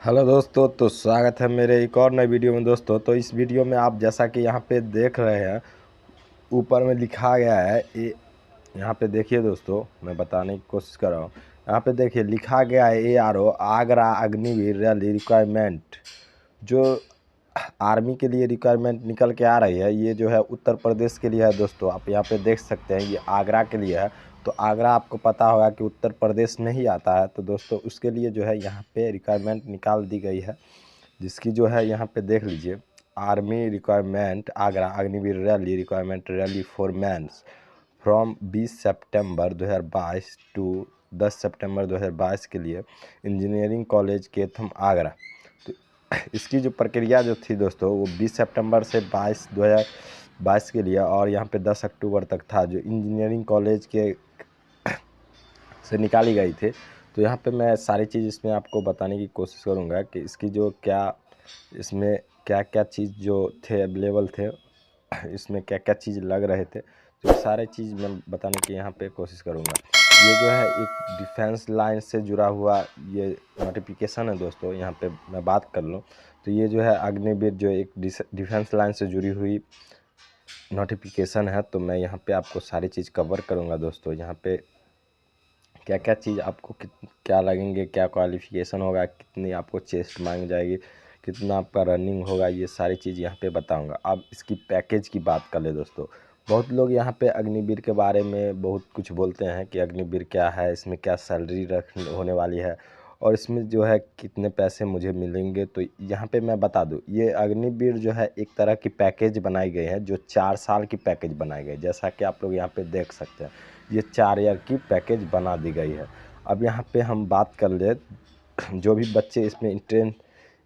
Hello दोस्तों, तो स्वागत है मेरे एक और नई वीडियो में। दोस्तों, तो इस वीडियो में आप जैसा कि यहाँ पे देख रहे हैं, ऊपर में लिखा गया है यहाँ पे देखिए दोस्तों, मैं बताने की कोशिश कर रहा हूँ। यहाँ पे देखिए लिखा गया है ARO Agra Agniveer rally requirement. जो आर्मी के लिए रिक्वायरमेंट निकल के आ रही है, ये जो है उत्तर प्रदेश के लिए है दोस्तों। आप यहाँ पे देख सकते हैं, ये आगरा के लिए है। तो आगरा आपको पता होगा कि उत्तर प्रदेश में ही आता है। तो दोस्तों उसके लिए जो है यहाँ पे रिक्वायरमेंट निकाल दी गई है, जिसकी जो है यहाँ पे देख लीजिए। Army requirement Agra Agniveer rally requirement rally for men's from 20 September 2022 to 10 September 2022 के लिए इंजीनियरिंग कॉलेज केथम आगरा। तो इसकी जो प्रक्रिया जो थी दोस्तों, वो 20 सितंबर से 2022 के लिए, और यहाँ पे 10 अक्टूबर तक था, जो इंजीनियरिंग कॉलेज के से निकाली गई थी। तो यहाँ पे मैं सारी चीज़ इसमें आपको बताने की कोशिश करूँगा कि इसकी जो क्या, इसमें क्या क्या चीज़ जो थे अवेलेबल थे, इसमें क्या क्या चीज़ लग रहे थे, तो ये सारे चीज़ मैं बताने की यहाँ पे कोशिश करूँगा। ये जो है एक डिफेंस लाइन से जुड़ा हुआ ये नोटिफिकेशन है दोस्तों। यहाँ पे मैं बात कर लूँ तो ये जो है अग्निवीर जो एक डिफेंस लाइन से जुड़ी हुई नोटिफिकेशन है। तो मैं यहाँ पे आपको सारी चीज़ कवर करूँगा दोस्तों। यहाँ पे क्या क्या चीज़ आपको क्या लगेंगे, क्या क्वालिफ़िकेशन होगा, कितनी आपको चेस्ट मांग जाएगी, कितना आपका रनिंग होगा, ये सारी चीज़ यहाँ पे बताऊंगा। अब इसकी पैकेज की बात कर ले दोस्तों। बहुत लोग यहाँ पे अग्निवीर के बारे में बहुत कुछ बोलते हैं कि अग्निवीर क्या है, इसमें क्या सैलरी रख होने वाली है, और इसमें जो है कितने पैसे मुझे मिलेंगे। तो यहाँ पे मैं बता दूँ, ये अग्निवीर जो है एक तरह की पैकेज बनाई गई है, जो 4 साल की पैकेज बनाई गई, जैसा कि आप लोग यहाँ पे देख सकते हैं। ये 4 ईयर की पैकेज बना दी गई है। अब यहाँ पे हम बात कर ले, जो भी बच्चे इसमें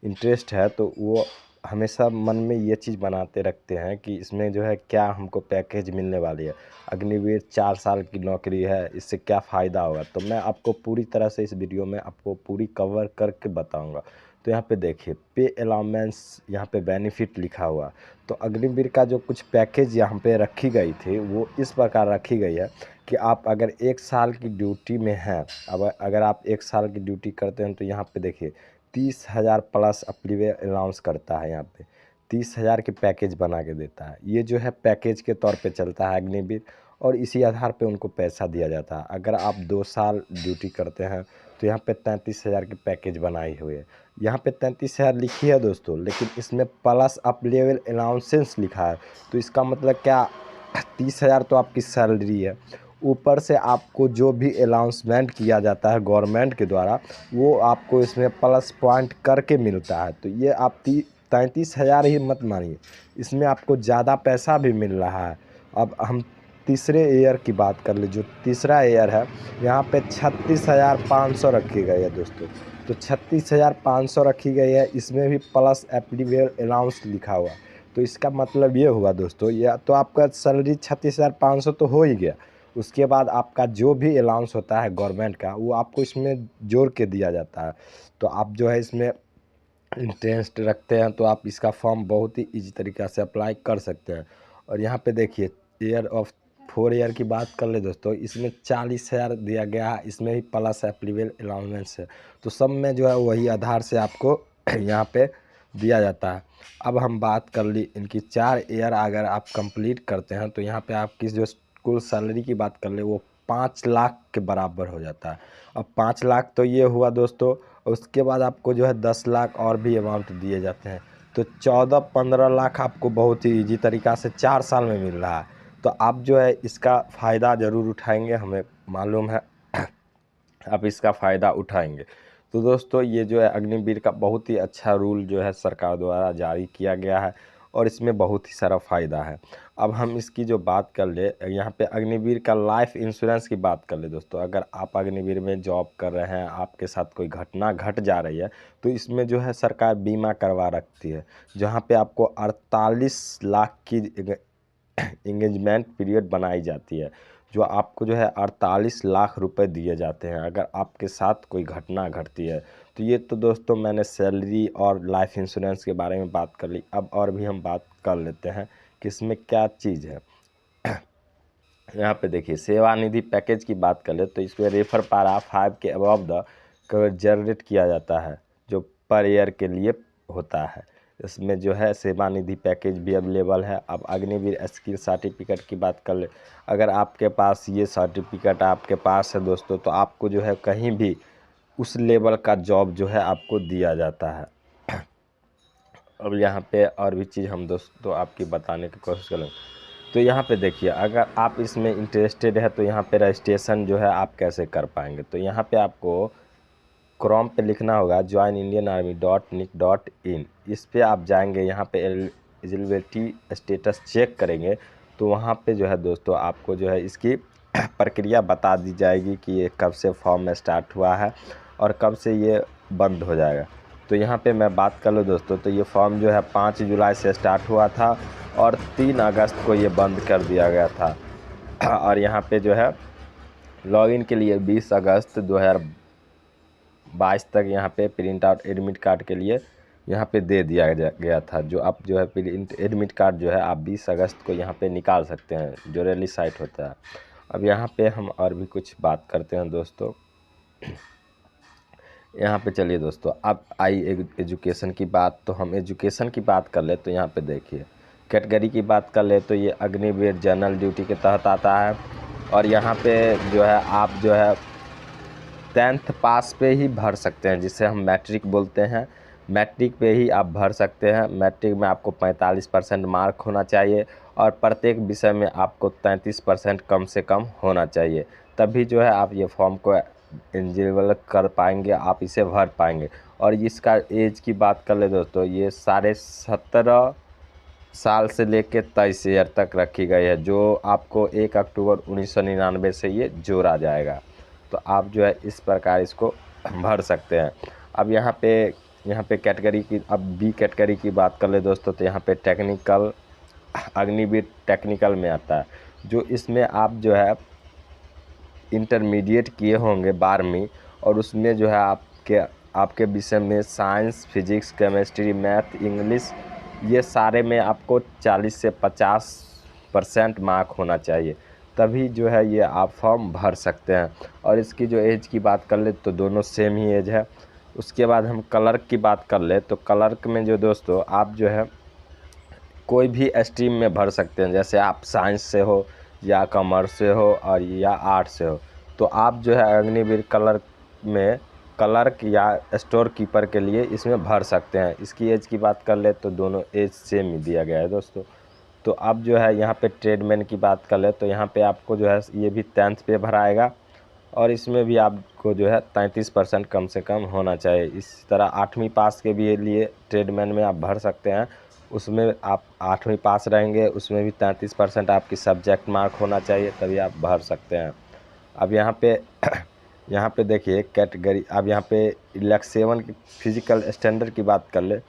इंटरेस्ट है, तो वो हमेशा मन में ये चीज़ बनाते रखते हैं कि इसमें जो है क्या हमको पैकेज मिलने वाली है। अग्निवीर 4 साल की नौकरी है, इससे क्या फ़ायदा होगा। तो मैं आपको पूरी तरह से इस वीडियो में आपको पूरी कवर करके बताऊंगा। तो यहाँ पे देखिए पे अलाउंस, यहाँ पे बेनिफिट लिखा हुआ। तो अग्निवीर का जो कुछ पैकेज यहाँ पे रखी गई थी, वो इस प्रकार रखी गई है कि आप अगर 1 साल की ड्यूटी में हैं, अब अगर आप 1 साल की ड्यूटी करते हैं, तो यहाँ पे देखिए 30,000 प्लस अप्लीवे अलाउंस करता है। यहाँ पे 30,000 की पैकेज बना के देता है। ये जो है पैकेज के तौर पे चलता है अग्निवीर, और इसी आधार पे उनको पैसा दिया जाता है। अगर आप 2 साल ड्यूटी करते हैं, तो यहाँ पे 33,000 की पैकेज बनाई हुई है। यहाँ पे 33,000 लिखी है दोस्तों, लेकिन इसमें प्लस अप लेवल अलाउंसेंस लिखा है। तो इसका मतलब क्या, 30,000 तो आपकी सैलरी है, ऊपर से आपको जो भी अलाउंसमेंट किया जाता है गवर्नमेंट के द्वारा, वो आपको इसमें प्लस पॉइंट करके मिलता है। तो ये आप 33,000 ही मत मानिए, इसमें आपको ज़्यादा पैसा भी मिल रहा है। अब हम तीसरे ईयर की बात कर ले, जो तीसरा ईयर है, यहाँ पे 36,500 रखी गई है दोस्तों। तो 36,500 रखी गई है, इसमें भी प्लस एप्लीवेयर अलाउंस लिखा हुआ। तो इसका मतलब ये हुआ दोस्तों, या तो आपका सैलरी 36,500 तो हो ही गया, उसके बाद आपका जो भी अलाउंस होता है गवर्नमेंट का, वो आपको इसमें जोड़ के दिया जाता है। तो आप जो है इसमें इंटरेस्ट रखते हैं, तो आप इसका फॉर्म बहुत ही ईजी तरीक़ा से अप्लाई कर सकते हैं। और यहाँ पे देखिए ईयर ऑफ 4 ईयर की बात कर ले दोस्तों, इसमें 40,000 दिया गया है, इसमें भी प्लस एप्लीवेबल अलाउंस है। तो सब में जो है वही आधार से आपको यहाँ पे दिया जाता है। अब हम बात कर ली इनकी 4 ईयर अगर आप कंप्लीट करते हैं, तो यहाँ पे आपकी जो कुल सैलरी की बात कर ले, वो 5 लाख के बराबर हो जाता है। अब 5 लाख तो ये हुआ दोस्तों, उसके बाद आपको जो है 10 लाख और भी अमाउंट दिए जाते हैं। तो 14-15 लाख आपको बहुत ही ईजी तरीक़ा से 4 साल में मिल रहा है। तो आप जो है इसका फ़ायदा ज़रूर उठाएंगे, हमें मालूम है आप इसका फ़ायदा उठाएंगे। तो दोस्तों ये जो है अग्निवीर का बहुत ही अच्छा रूल जो है सरकार द्वारा जारी किया गया है, और इसमें बहुत ही सारा फ़ायदा है। अब हम इसकी जो बात कर ले, यहाँ पे अग्निवीर का लाइफ इंश्योरेंस की बात कर ले दोस्तों। अगर आप अग्निवीर में जॉब कर रहे हैं, आपके साथ कोई घटना घट जा रही है, तो इसमें जो है सरकार बीमा करवा रखती है, जहाँ पे आपको 48 लाख की इंगेजमेंट पीरियड बनाई जाती है, जो आपको जो है 48 लाख रुपए दिए जाते हैं अगर आपके साथ कोई घटना घटती है। तो ये तो दोस्तों मैंने सैलरी और लाइफ इंश्योरेंस के बारे में बात कर ली। अब और भी हम बात कर लेते हैं कि इसमें क्या चीज़ है। यहाँ पे देखिए सेवानिधि पैकेज की बात कर ले, तो इसमें रेफर पारा 5 के अबव द कवर जनरेट किया जाता है, जो पर ईयर के लिए होता है। इसमें जो है सेवानिधि पैकेज भी अवेलेबल है। अब अग्निवीर स्किल सर्टिफिकेट की बात कर ले, अगर आपके पास ये सर्टिफिकेट आपके पास है दोस्तों, तो आपको जो है कहीं भी उस लेवल का जॉब जो है आपको दिया जाता है। अब यहाँ पे और भी चीज़ हम दोस्तों आपकी बताने की कोशिश करें, तो यहाँ पे देखिए, अगर आप इसमें इंटरेस्टेड है तो यहाँ पे रजिस्ट्रेशन जो है आप कैसे कर पाएंगे। तो यहाँ पे आपको क्रोम पे लिखना होगा joinindianarmy.nic.in। इस पे आप जाएंगे, यहाँ पे एलिजिबिलिटी स्टेटस चेक करेंगे, तो वहाँ पे जो है दोस्तों आपको जो है इसकी प्रक्रिया बता दी जाएगी कि ये कब से फॉर्म स्टार्ट हुआ है और कब से ये बंद हो जाएगा। तो यहाँ पे मैं बात कर लूँ दोस्तों, तो ये फॉर्म जो है 5 जुलाई से स्टार्ट हुआ था और 3 अगस्त को ये बंद कर दिया गया था। और यहाँ पे जो है लॉगिन के लिए 20 अगस्त 2022 तक यहाँ पे प्रिंट आउट एडमिट कार्ड के लिए यहाँ पे दे दिया गया था। जो आप जो है प्रिंट एडमिट कार्ड जो है आप 20 अगस्त को यहाँ पे निकाल सकते हैं, जो रैली साइट होता है। अब यहाँ पे हम और भी कुछ बात करते हैं दोस्तों। यहाँ पे चलिए दोस्तों, अब आई एजुकेशन की बात, तो हम एजुकेशन की बात कर ले तो यहाँ पे देखिए कैटेगरी की बात कर ले तो ये अग्निवीर जनरल ड्यूटी के तहत आता है। और यहाँ पे जो है आप जो है 10th पास पे ही भर सकते हैं, जिसे हम मैट्रिक बोलते हैं। मैट्रिक पे ही आप भर सकते हैं। मैट्रिक में आपको 45% मार्क होना चाहिए और प्रत्येक विषय में आपको 33% कम से कम होना चाहिए, तभी जो है आप ये फॉर्म को एलिजिबल कर पाएंगे, आप इसे भर पाएंगे। और इसका एज की बात कर ले दोस्तों, ये 17.5 साल से लेकर 23 ईयर तक रखी गई है, जो आपको 1 अक्टूबर 1999 से ये जोड़ा जाएगा। तो आप जो है इस प्रकार इसको भर सकते हैं। अब यहाँ पे कैटेगरी की, अब बी कैटेगरी की बात कर ले दोस्तों, तो यहाँ पे टेक्निकल, अग्निवीर टेक्निकल में आता है, जो इसमें आप जो है इंटरमीडिएट किए होंगे 12वीं, और उसमें जो है आपके विषय में science, physics, chemistry, math, English, ये सारे में आपको 40 से 50% मार्क होना चाहिए, तभी जो है ये आप फॉर्म भर सकते हैं। और इसकी जो एज की बात कर ले तो दोनों सेम ही एज है। उसके बाद हम क्लर्क की बात कर ले तो क्लर्क में जो दोस्तों आप जो है कोई भी स्ट्रीम में भर सकते हैं, जैसे आप साइंस से हो या कॉमर्स से हो और या आर्ट से हो, तो आप जो है अग्निवीर क्लर्क में क्लर्क या स्टोर कीपर के लिए इसमें भर सकते हैं। इसकी एज की बात कर ले तो दोनों एज सेम ही दिया गया है दोस्तों। तो अब जो है यहाँ पे ट्रेडमैन की बात कर ले तो यहाँ पे आपको जो है ये भी 10th पे भराएगा और इसमें भी आपको जो है 33% कम से कम होना चाहिए। इस तरह 8वीं पास के भी लिए ट्रेडमैन में आप भर सकते हैं, उसमें आप 8वीं पास रहेंगे, उसमें भी 33% आपकी सब्जेक्ट मार्क होना चाहिए, तभी आप भर सकते हैं। अब यहाँ पे देखिए कैटेगरी, अब यहाँ पे इलेक्शन की फिजिकल स्टैंडर्ड की बात कर ले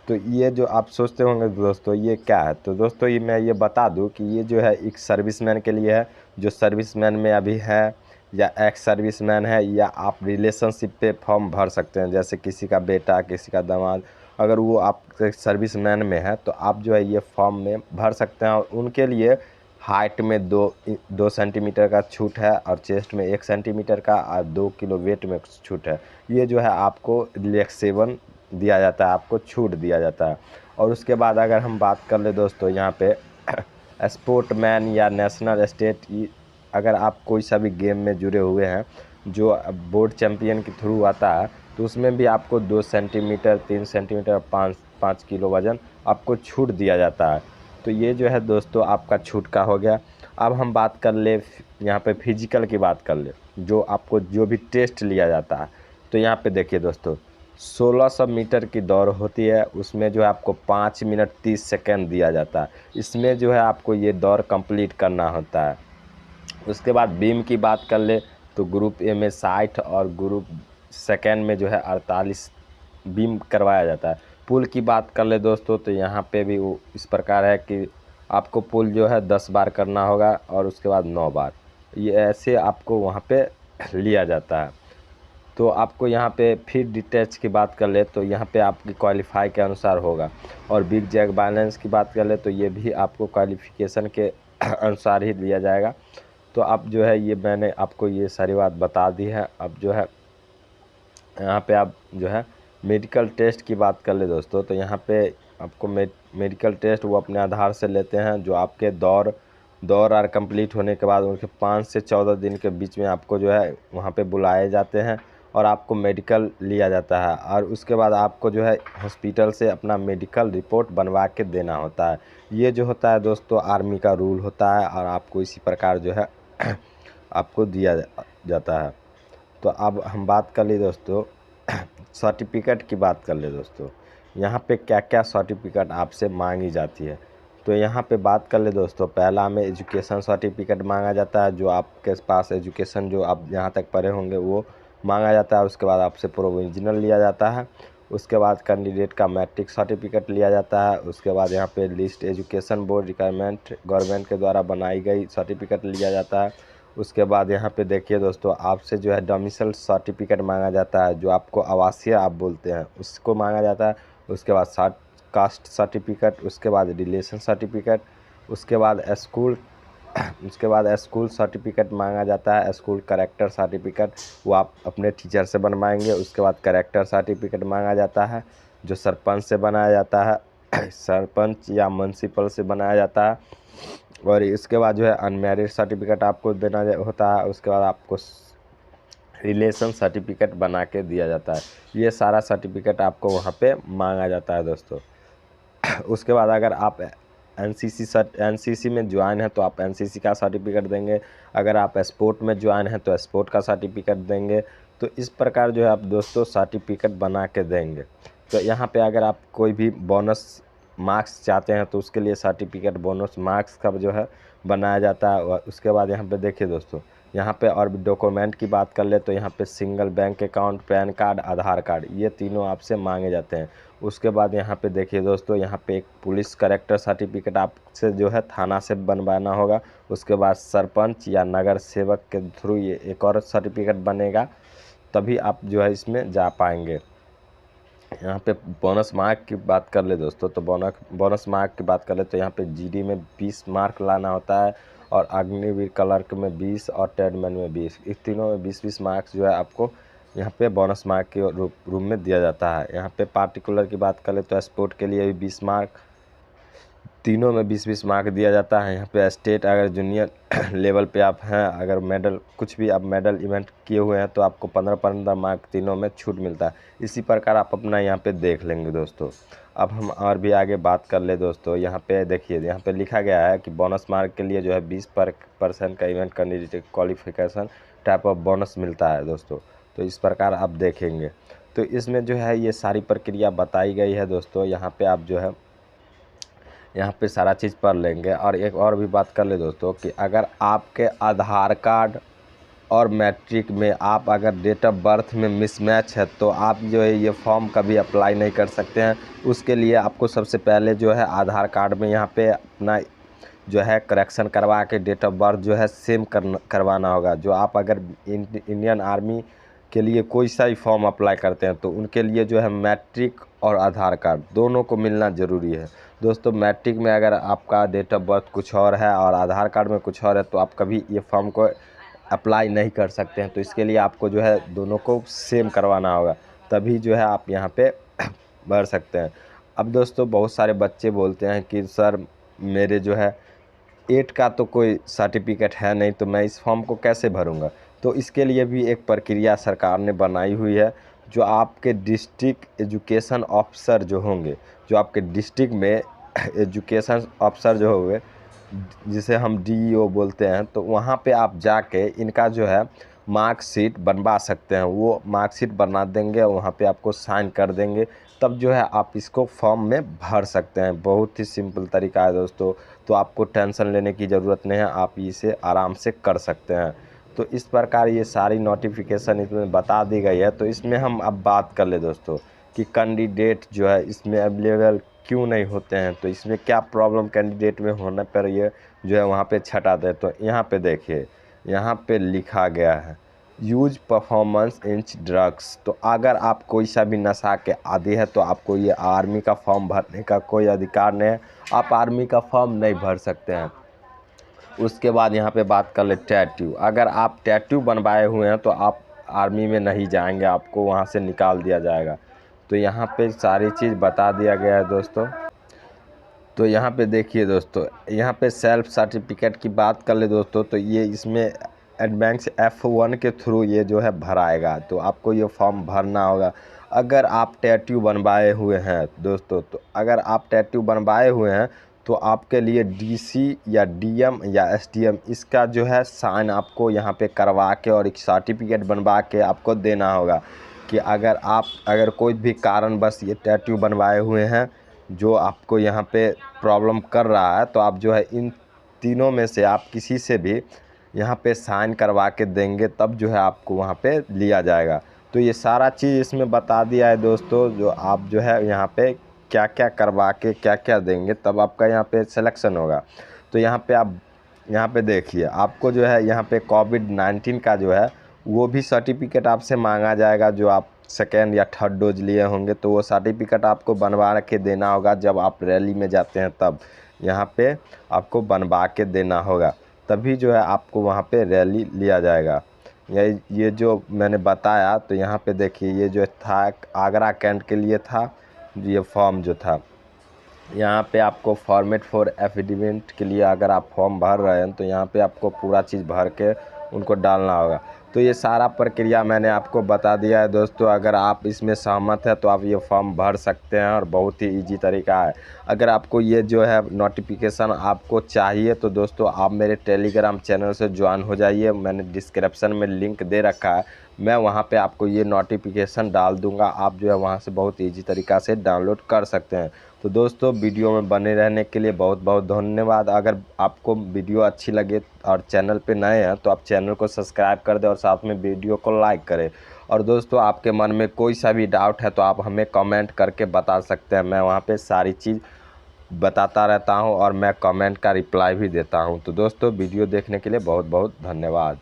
तो ये जो आप सोचते होंगे दोस्तों ये क्या है, तो दोस्तों ये मैं ये बता दूं कि ये जो है एक सर्विसमैन के लिए है, जो सर्विसमैन में अभी है या एक्स सर्विसमैन है, या आप रिलेशनशिप पे फॉर्म भर सकते हैं, जैसे किसी का बेटा, किसी का दामाद, अगर वो आप सर्विसमैन में है तो आप जो है ये फॉर्म में भर सकते हैं। और उनके लिए हाइट में 2 सेंटीमीटर का छूट है और चेस्ट में 1 सेंटीमीटर का और 2 किलो वेट में छूट है। ये जो है आपको रिलैक्सेबल दिया जाता है, आपको छूट दिया जाता है। और उसके बाद अगर हम बात कर ले दोस्तों यहाँ पे स्पोर्टमैन या नेशनल स्टेट, अगर आप कोई सा भी गेम में जुड़े हुए हैं जो बोर्ड चैम्पियन के थ्रू आता है, तो उसमें भी आपको 2 सेंटीमीटर, 3 सेंटीमीटर, 5 किलो वज़न आपको छूट दिया जाता है। तो ये जो है दोस्तों आपका छूट का हो गया। अब हम बात कर ले यहाँ पे फिजिकल की बात कर ले, जो आपको जो भी टेस्ट लिया जाता है, तो यहाँ पे देखिए दोस्तों 1600 मीटर की दौड़ होती है, उसमें जो है आपको 5 मिनट 30 सेकेंड दिया जाता है। इसमें जो है आपको ये दौड़ कंप्लीट करना होता है। उसके बाद बीम की बात कर ले तो ग्रुप ए में 60 और ग्रुप सेकेंड में जो है 48 बीम करवाया जाता है। पुल की बात कर ले दोस्तों तो यहाँ पे भी वो इस प्रकार है कि आपको पुल जो है 10 बार करना होगा और उसके बाद 9 बार, ये ऐसे आपको वहाँ पे लिया जाता है। तो आपको यहाँ पे फिर डिटैच की बात कर ले तो यहाँ पे आपकी क्वालिफाई के अनुसार होगा। और बिग जैक बैलेंस की बात कर ले तो ये भी आपको क्वालिफिकेशन के अनुसार ही लिया जाएगा। तो अब जो है ये मैंने आपको ये सारी बात बता दी है। अब जो है यहाँ पे आप जो है मेडिकल टेस्ट की बात कर ले दोस्तों, तो यहाँ पे आपको मेडिकल टेस्ट वो अपने आधार से लेते हैं। जो आपके दौर और कंप्लीट होने के बाद उनके 5 से 14 दिन के बीच में आपको जो है वहाँ पे बुलाए जाते हैं और आपको मेडिकल लिया जाता है। और उसके बाद आपको जो है हॉस्पिटल से अपना मेडिकल रिपोर्ट बनवा के देना होता है। ये जो होता है दोस्तों आर्मी का रूल होता है और आपको इसी प्रकार जो है आपको दिया जाता है। तो अब हम बात कर ली दोस्तों सर्टिफिकेट की बात कर ले दोस्तों, यहाँ पे क्या क्या सर्टिफिकेट आपसे मांगी जाती है। तो यहाँ पे बात कर ले दोस्तों, पहला में एजुकेशन सर्टिफिकेट मांगा जाता है। जो आपके पास एजुकेशन जो आप यहाँ तक पढ़े होंगे वो मांगा जाता है। उसके बाद आपसे प्रोविजनल लिया जाता है। उसके बाद कैंडिडेट का मैट्रिक सर्टिफिकेट लिया जाता है। उसके बाद यहाँ पे list education board requirement government के द्वारा बनाई गई सर्टिफिकेट लिया जाता है। उसके बाद यहाँ पे देखिए दोस्तों, आपसे जो है डोमिसाइल सर्टिफिकेट मांगा जाता है, जो आपको आवासीय आप बोलते हैं उसको मांगा जाता है। उसके बाद कास्ट सर्टिफिकेट, उसके बाद रिलेशन सर्टिफिकेट, उसके बाद स्कूल सर्टिफिकेट मांगा जाता है। स्कूल कैरेक्टर सर्टिफिकेट वो आप अपने टीचर से बनवाएंगे। उसके बाद कैरेक्टर सर्टिफिकेट मांगा जाता है जो सरपंच से बनाया जाता है सरपंच या म्युनिसिपल से बनाया जाता है। और इसके बाद जो है अनमैरिड सर्टिफिकेट आपको देना होता है। उसके बाद आपको रिलेशन सर्टिफिकेट बना के दिया जाता है। ये सारा सर्टिफिकेट आपको वहाँ पे मांगा जाता है दोस्तों। उसके बाद अगर आप एनसीसी में ज्वाइन है तो आप एनसीसी का सर्टिफिकेट देंगे। अगर आप स्पोर्ट में ज्वाइन है तो स्पोर्ट का सर्टिफिकेट देंगे। तो इस प्रकार जो है आप दोस्तों सर्टिफिकेट बना के देंगे। तो यहाँ पे अगर आप कोई भी बोनस मार्क्स चाहते हैं तो उसके लिए सर्टिफिकेट बोनस मार्क्स का जो है बनाया जाता है। और उसके बाद यहाँ पे देखिए दोस्तों, यहाँ पे और भी डॉक्यूमेंट की बात कर ले तो यहाँ पे single bank account, pan card, Aadhaar card, ये तीनों आपसे मांगे जाते हैं। उसके बाद यहाँ पे देखिए दोस्तों, यहाँ पे एक पुलिस कैरेक्टर सर्टिफिकेट आपसे जो है थाना से बनवाना होगा। उसके बाद सरपंच या नगर सेवक के थ्रू ये एक और सर्टिफिकेट बनेगा, तभी आप जो है इसमें जा पाएंगे। यहाँ पे बोनस मार्क की बात कर ले दोस्तों, तो बोनस मार्क की बात कर ले तो यहाँ पे जीडी में 20 मार्क लाना होता है और अग्निवीर क्लर्क में 20 और ट्रेडमैन में 20, इस तीनों में 20-20 मार्क्स जो है आपको यहाँ पे बोनस मार्क के रूप में दिया जाता है। यहाँ पे पार्टिकुलर की बात कर ले तो स्पोर्ट के लिए भी 20 मार्क, तीनों में 20-20 मार्क दिया जाता है। यहाँ पे स्टेट अगर जूनियर लेवल पे आप हैं, अगर मेडल कुछ भी आप मेडल इवेंट किए हुए हैं तो आपको 15-15 मार्क तीनों में छूट मिलता है। इसी प्रकार आप अपना यहाँ पे देख लेंगे दोस्तों। अब हम और भी आगे बात कर ले दोस्तों, यहाँ पे देखिए, यहाँ पे लिखा गया है कि बोनस मार्क के लिए जो है 20% का event candidate qualification type of bonus मिलता है दोस्तों। तो इस प्रकार आप देखेंगे। तो इसमें जो है ये सारी प्रक्रिया बताई गई है दोस्तों। यहाँ पे आप जो है यहाँ पे सारा चीज़ पढ़ लेंगे। और एक और भी बात कर ले दोस्तों कि अगर आपके आधार कार्ड और मैट्रिक में आप अगर डेट ऑफ बर्थ में मिसमैच है तो आप जो है ये फॉर्म कभी अप्लाई नहीं कर सकते हैं। उसके लिए आपको सबसे पहले जो है आधार कार्ड में यहाँ पे अपना जो है करेक्शन करवा के डेट ऑफ बर्थ जो है सेम करवाना होगा। जो आप अगर इंडियन आर्मी के लिए कोई सा ही फॉर्म अप्लाई करते हैं तो उनके लिए जो है मैट्रिक और आधार कार्ड दोनों को मिलना ज़रूरी है दोस्तों। मैट्रिक में अगर आपका डेट ऑफ बर्थ कुछ और है और आधार कार्ड में कुछ और है तो आप कभी ये फॉर्म को अप्लाई नहीं कर सकते हैं। तो इसके लिए आपको जो है दोनों को सेम करवाना होगा, तभी जो है आप यहाँ पे भर सकते हैं। अब दोस्तों बहुत सारे बच्चे बोलते हैं कि सर मेरे जो है 8 का तो कोई सर्टिफिकेट है नहीं, तो मैं इस फॉर्म को कैसे भरूंगा। तो इसके लिए भी एक प्रक्रिया सरकार ने बनाई हुई है। जो आपके डिस्ट्रिक्ट एजुकेशन ऑफिसर जो होंगे, जो आपके डिस्ट्रिक्ट में एजुकेशन ऑफिसर जो होंगे, जिसे हम डीईओ बोलते हैं, तो वहाँ पे आप जाके इनका जो है मार्कशीट बनवा सकते हैं। वो मार्कशीट बना देंगे, वहाँ पे आपको साइन कर देंगे, तब जो है आप इसको फॉर्म में भर सकते हैं। बहुत ही सिंपल तरीका है दोस्तों, तो आपको टेंशन लेने की ज़रूरत नहीं है, आप इसे आराम से कर सकते हैं। तो इस प्रकार ये सारी नोटिफिकेशन इसमें बता दी गई है। तो इसमें हम अब बात कर ले दोस्तों कि कैंडिडेट जो है इसमें अवेलेबल क्यों नहीं होते हैं, तो इसमें क्या प्रॉब्लम कैंडिडेट में होने पर ये जो है वहाँ पे छटाते हैं। तो यहाँ पे देखिए, यहाँ पे लिखा गया है यूज परफॉर्मेंस इंच ड्रग्स। तो अगर आप कोई सा भी नशा के आदी है तो आपको ये आर्मी का फॉर्म भरने का कोई अधिकार नहीं है, आप आर्मी का फॉर्म नहीं भर सकते हैं। उसके बाद यहाँ पे बात कर ले टैटू। अगर आप टैटू बनवाए हुए हैं तो आप आर्मी में नहीं जाएंगे, आपको वहाँ से निकाल दिया जाएगा। तो यहाँ पे सारी चीज़ बता दिया गया है दोस्तों। तो यहाँ पे देखिए दोस्तों, यहाँ पे सेल्फ सर्टिफिकेट की बात कर ले दोस्तों, तो ये इसमें एडवांस F1 के थ्रू ये जो है भराएगा, तो आपको ये फॉर्म भरना होगा। अगर आप टैटू बनवाए हुए हैं दोस्तों, तो अगर आप टैटू बनवाए हुए हैं तो आपके लिए DC या DM या SDM इसका जो है साइन आपको यहाँ पे करवा के और एक सर्टिफिकेट बनवा के आपको देना होगा कि अगर कोई भी कारणवश ये टैटू बनवाए हुए हैं जो आपको यहाँ पे प्रॉब्लम कर रहा है, तो आप जो है इन तीनों में से आप किसी से भी यहाँ पे साइन करवा के देंगे, तब जो है आपको वहाँ पे लिया जाएगा। तो ये सारा चीज़ इसमें बता दिया है दोस्तों, जो आप जो है यहाँ पे क्या क्या करवा के क्या क्या देंगे तब आपका यहाँ पे सिलेक्शन होगा। तो यहाँ पे आप यहाँ पे देखिए, आपको जो है यहाँ पे कोविड-19 का जो है वो भी सर्टिफिकेट आपसे मांगा जाएगा, जो आप सेकेंड या थर्ड डोज लिए होंगे, तो वो सर्टिफिकेट आपको बनवा के देना होगा। जब आप रैली में जाते हैं तब यहाँ पे आपको बनवा के देना होगा, तभी जो है आपको वहाँ पे रैली लिया जाएगा। ये जो मैंने बताया, तो यहाँ पे देखिए ये जो था आगरा कैंट के लिए था, ये फॉर्म जो था, यहाँ पे आपको फॉर्मेट फॉर एफिडेविट के लिए अगर आप फॉर्म भर रहे हैं तो यहाँ पे आपको पूरा चीज़ भर के उनको डालना होगा। तो ये सारा प्रक्रिया मैंने आपको बता दिया है दोस्तों। अगर आप इसमें सहमत है तो आप ये फॉर्म भर सकते हैं और बहुत ही इजी तरीका है। अगर आपको ये जो है नोटिफिकेशन आपको चाहिए तो दोस्तों आप मेरे टेलीग्राम चैनल से ज्वाइन हो जाइए, मैंने डिस्क्रिप्शन में लिंक दे रखा है, मैं वहाँ पे आपको ये नोटिफिकेशन डाल दूँगा, आप जो है वहाँ से बहुत ईजी तरीक़ा से डाउनलोड कर सकते हैं। तो दोस्तों वीडियो में बने रहने के लिए बहुत बहुत धन्यवाद। अगर आपको वीडियो अच्छी लगे और चैनल पे नए हैं तो आप चैनल को सब्सक्राइब कर दें और साथ में वीडियो को लाइक करें। और दोस्तों आपके मन में कोई सा भी डाउट है तो आप हमें कमेंट करके बता सकते हैं, मैं वहाँ पे सारी चीज़ बताता रहता हूँ और मैं कमेंट का रिप्लाई भी देता हूँ। तो दोस्तों वीडियो देखने के लिए बहुत बहुत धन्यवाद।